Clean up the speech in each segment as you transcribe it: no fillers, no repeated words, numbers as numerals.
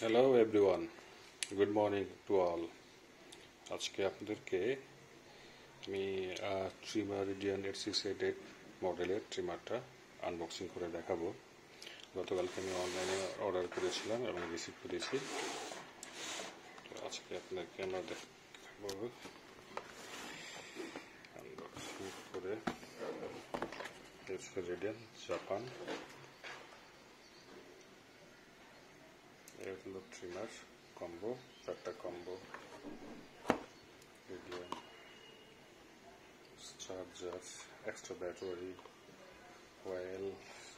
Hello everyone, good morning to all. আজকে আপনাদেরকে আমি ট্রিমার রেডিয়ান 8688 মডেলের ট্রিমারটা আনবক্সিং করে দেখাবো। গতকালকে আমি অনলাইনে অর্ডার করেছিলাম এবং রিসিভ করেছি। তো আজকে আপনাদেরকে আমরা দেখাবো আনবক্সিং করে। রেডিয়ান জাপান এগুলো ট্রিমার কম্বো, চারটা combo, Redien, charger, extra battery, oil,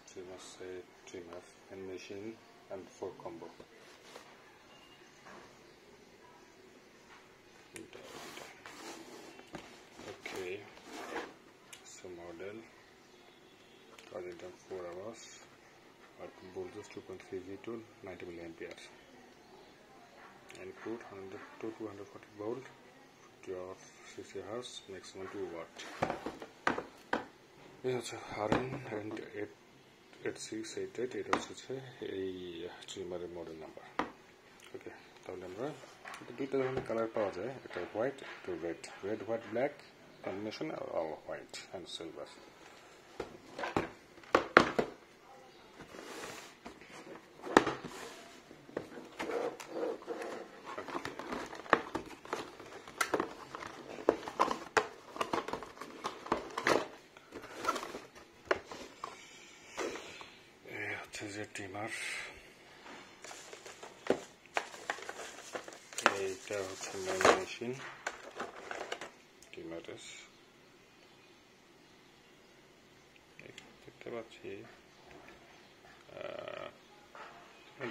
trimmer set, trimmer and machine, and 4 combo. Okay, so model charging time 4 hours. Output voltage 2.3 V to 90 milliampere. Input 100 to 240 volt, 60 Hz, maximum 2 watt. This is RN and 8688. It also a trimmer model number. Okay, তাহলে আমরা দুইটা ধরনের colour পাওয়া যায়, একটা white, একটা red, white black combination, আর white and silver. যে ট্রিমার, এইটা হচ্ছে মেইন মেশিন ট্রিমারের। দেখতে পাচ্ছি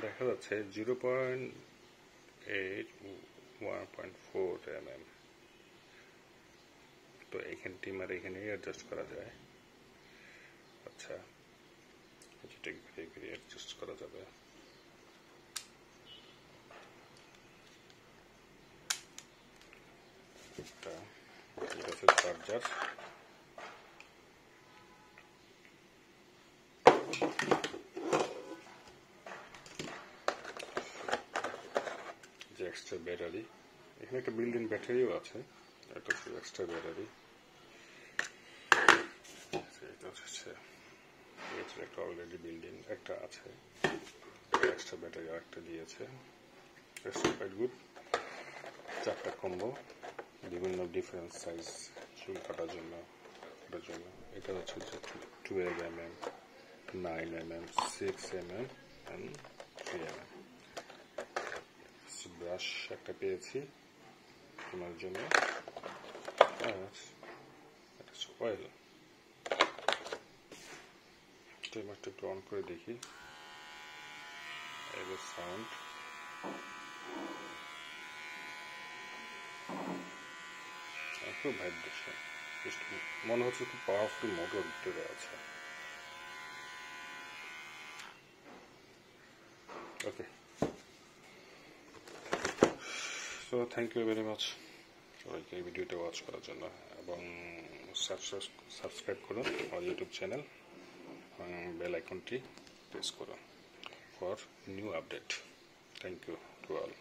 দেখা যাচ্ছে 0.8 1.4 mm। তো এইখানে ট্রিমার এখানে অ্যাডজাস্ট করা যায়। আচ্ছা, ঘুরিয়ে অ্যাডজাস্ট করা যাবে। এটা হচ্ছে চার্জার, যে এক্সট্রা ব্যাটারি, এখানে একটা বিল্ট ইন ব্যাটারিও আছে। এটা হচ্ছে এক্সট্রা ব্যাটারি। এটা হচ্ছে একটা অলরেডি বিল্ডিং একটা আছে, এক্সট্রা ব্যাটারি আরেকটা দিয়েছে। গুড। চারটা কম্বো, বিভিন্ন ডিফারেন্ট সাইজ, চুল কাটার জন্য। এটা হচ্ছে 12 mm, 9 mm, 6 mm and 3 mm। Brush একটা পেয়েছি তোমার জন্য। এটা হচ্ছে অয়েল। ট্রিমারটা একটু অন করে দেখি, এর সাউন্ড। খুব ভাইব্রেশন, মনে হচ্ছে খুব পাওয়ারফুল মোটর ভিতরে আছে। Okay, so thank you very much সবাইকে এই ভিডিওটা ওয়াচ করার জন্য, এবং সাবস্ক্রাইব করুন আমার ইউটিউব চ্যানেল, বেল আইকনটি প্রেস করুন for new update. Thank you to all.